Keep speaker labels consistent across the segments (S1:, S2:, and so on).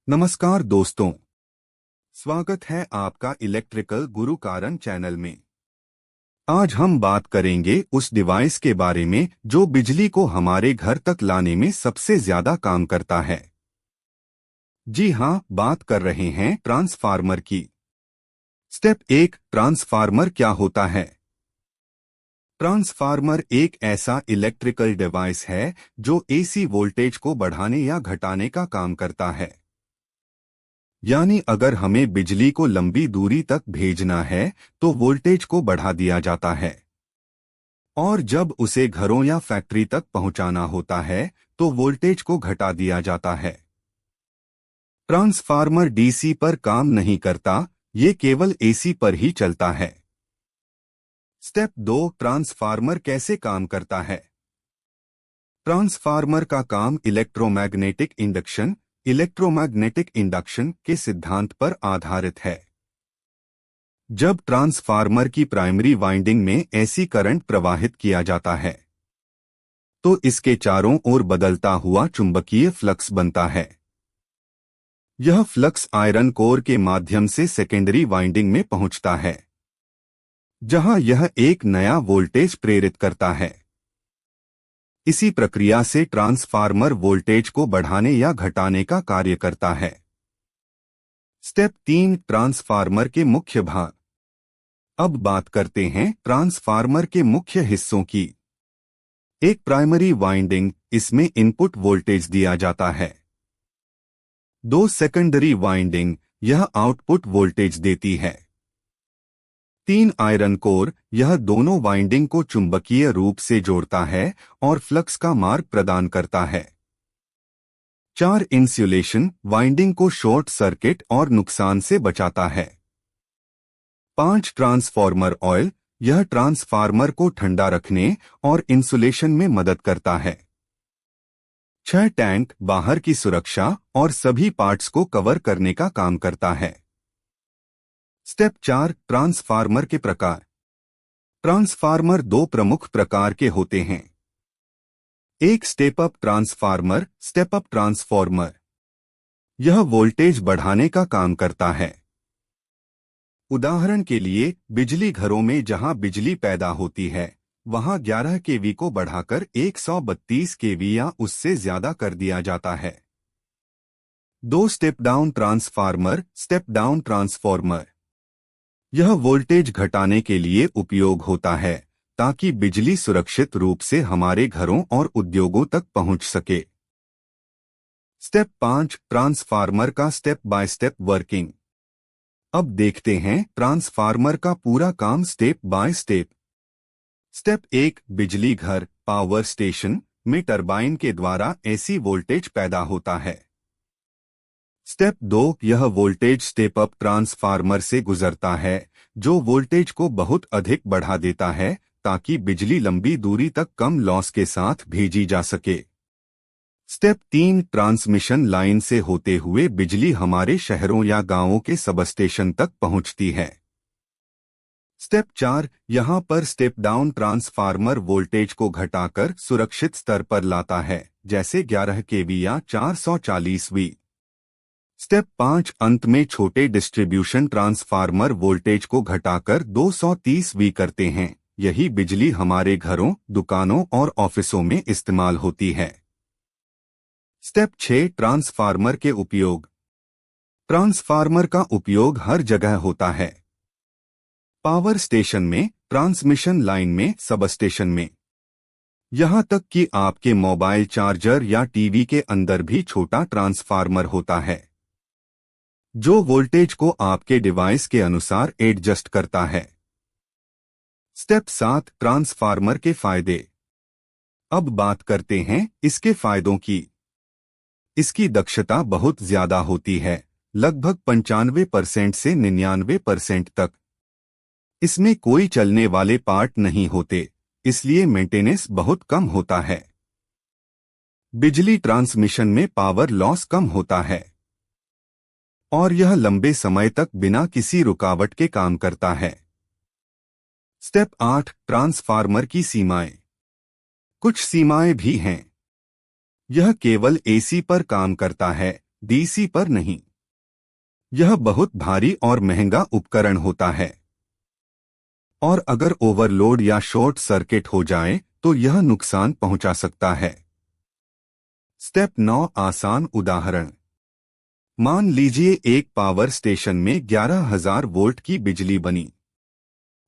S1: नमस्कार दोस्तों, स्वागत है आपका इलेक्ट्रिकल गुरु कारण चैनल में। आज हम बात करेंगे उस डिवाइस के बारे में जो बिजली को हमारे घर तक लाने में सबसे ज्यादा काम करता है। जी हाँ, बात कर रहे हैं ट्रांसफार्मर की। स्टेप 1, ट्रांसफार्मर क्या होता है? ट्रांसफार्मर एक ऐसा इलेक्ट्रिकल डिवाइस है जो एसी वोल्टेज को बढ़ाने या घटाने का काम करता है। यानी अगर हमें बिजली को लंबी दूरी तक भेजना है तो वोल्टेज को बढ़ा दिया जाता है, और जब उसे घरों या फैक्ट्री तक पहुंचाना होता है तो वोल्टेज को घटा दिया जाता है। ट्रांसफार्मर डीसी पर काम नहीं करता, ये केवल एसी पर ही चलता है। स्टेप 2, ट्रांसफार्मर कैसे काम करता है? ट्रांसफार्मर का काम इलेक्ट्रोमैग्नेटिक इंडक्शन के सिद्धांत पर आधारित है। जब ट्रांसफार्मर की प्राइमरी वाइंडिंग में ऐसी करंट प्रवाहित किया जाता है तो इसके चारों ओर बदलता हुआ चुंबकीय फ्लक्स बनता है। यह फ्लक्स आयरन कोर के माध्यम से सेकेंडरी वाइंडिंग में पहुंचता है, जहां यह एक नया वोल्टेज प्रेरित करता है। इसी प्रक्रिया से ट्रांसफार्मर वोल्टेज को बढ़ाने या घटाने का कार्य करता है। स्टेप 3, ट्रांसफार्मर के मुख्य भाग। अब बात करते हैं ट्रांसफार्मर के मुख्य हिस्सों की। एक प्राइमरी वाइंडिंग, इसमें इनपुट वोल्टेज दिया जाता है। 2 सेकेंडरी वाइंडिंग, यह आउटपुट वोल्टेज देती है। 3 आयरन कोर, यह दोनों वाइंडिंग को चुंबकीय रूप से जोड़ता है और फ्लक्स का मार्ग प्रदान करता है। 4 इंसुलेशन, वाइंडिंग को शॉर्ट सर्किट और नुकसान से बचाता है। 5 ट्रांसफार्मर ऑयल, यह ट्रांसफार्मर को ठंडा रखने और इंसुलेशन में मदद करता है। 6 टैंक, बाहर की सुरक्षा और सभी पार्ट्स को कवर करने का काम करता है। स्टेप 4, ट्रांसफार्मर के प्रकार। ट्रांसफार्मर 2 प्रमुख प्रकार के होते हैं। एक step up transformer, step up transformer, यह वोल्टेज बढ़ाने का काम करता है। उदाहरण के लिए, बिजली घरों में जहां बिजली पैदा होती है वहां 11 केवी को बढ़ाकर 132 केवी या उससे ज्यादा कर दिया जाता है। 2 step down transformer, step down transformer, यह वोल्टेज घटाने के लिए उपयोग होता है ताकि बिजली सुरक्षित रूप से हमारे घरों और उद्योगों तक पहुंच सके। स्टेप 5, ट्रांसफार्मर का स्टेप बाय स्टेप वर्किंग। अब देखते हैं ट्रांसफार्मर का पूरा काम स्टेप बाय स्टेप। स्टेप 1, बिजली घर, पावर स्टेशन में टरबाइन के द्वारा एसी वोल्टेज पैदा होता है। स्टेप 2, यह वोल्टेज स्टेप अप ट्रांसफार्मर से गुजरता है जो वोल्टेज को बहुत अधिक बढ़ा देता है ताकि बिजली लंबी दूरी तक कम लॉस के साथ भेजी जा सके। स्टेप 3, ट्रांसमिशन लाइन से होते हुए बिजली हमारे शहरों या गांवों के सबस्टेशन तक पहुंचती है। स्टेप 4, यहां पर स्टेप डाउन ट्रांसफार्मर वोल्टेज को घटाकर सुरक्षित स्तर पर लाता है, जैसे 11 केवी या 440 वी। स्टेप 5, अंत में छोटे डिस्ट्रीब्यूशन ट्रांसफार्मर वोल्टेज को घटाकर 230 वी करते हैं। यही बिजली हमारे घरों, दुकानों और ऑफिसों में इस्तेमाल होती है। स्टेप 6, ट्रांसफार्मर के उपयोग। ट्रांसफार्मर का उपयोग हर जगह होता है। पावर स्टेशन में, ट्रांसमिशन लाइन में, सबस्टेशन में, यहां तक कि आपके मोबाइल चार्जर या टीवी के अंदर भी छोटा ट्रांसफार्मर होता है जो वोल्टेज को आपके डिवाइस के अनुसार एडजस्ट करता है। स्टेप 7, ट्रांसफार्मर के फायदे। अब बात करते हैं इसके फायदों की। इसकी दक्षता बहुत ज्यादा होती है, लगभग 95% से 99% तक। इसमें कोई चलने वाले पार्ट नहीं होते, इसलिए मेंटेनेंस बहुत कम होता है। बिजली ट्रांसमिशन में पावर लॉस कम होता है और यह लंबे समय तक बिना किसी रुकावट के काम करता है। स्टेप 8, ट्रांसफार्मर की सीमाएं। कुछ सीमाएं भी हैं। यह केवल एसी पर काम करता है, डीसी पर नहीं। यह बहुत भारी और महंगा उपकरण होता है और अगर ओवरलोड या शॉर्ट सर्किट हो जाए तो यह नुकसान पहुंचा सकता है। स्टेप 9 आसान उदाहरण। मान लीजिए एक पावर स्टेशन में 11,000 वोल्ट की बिजली बनी।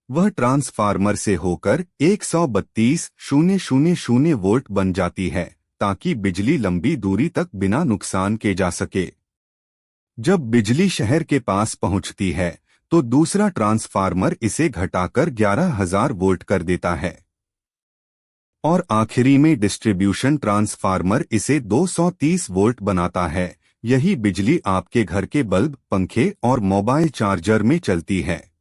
S1: वह ट्रांसफार्मर से होकर 132,000 वोल्ट बन जाती है ताकि बिजली लंबी दूरी तक बिना नुकसान के जा सके। जब बिजली शहर के पास पहुंचती है तो दूसरा ट्रांसफार्मर इसे घटाकर 11,000 वोल्ट कर देता है और आखिरी में डिस्ट्रीब्यूशन ट्रांसफार्मर इसे 230 वोल्ट बनाता है। यही बिजली आपके घर के बल्ब, पंखे और मोबाइल चार्जर में चलती है।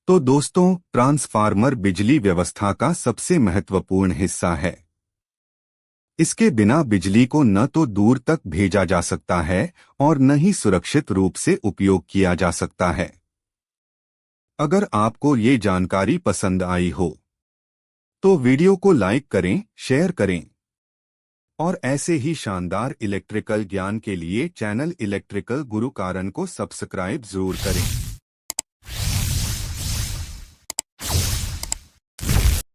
S1: तो दोस्तों, ट्रांसफार्मर बिजली व्यवस्था का सबसे महत्वपूर्ण हिस्सा है। इसके बिना बिजली को न तो दूर तक भेजा जा सकता है और न ही सुरक्षित रूप से उपयोग किया जा सकता है। अगर आपको ये जानकारी पसंद आई हो तो वीडियो को लाइक करें, शेयर करें और ऐसे ही शानदार इलेक्ट्रिकल ज्ञान के लिए चैनल इलेक्ट्रिकल गुरु कारण को सब्सक्राइब जरूर करें।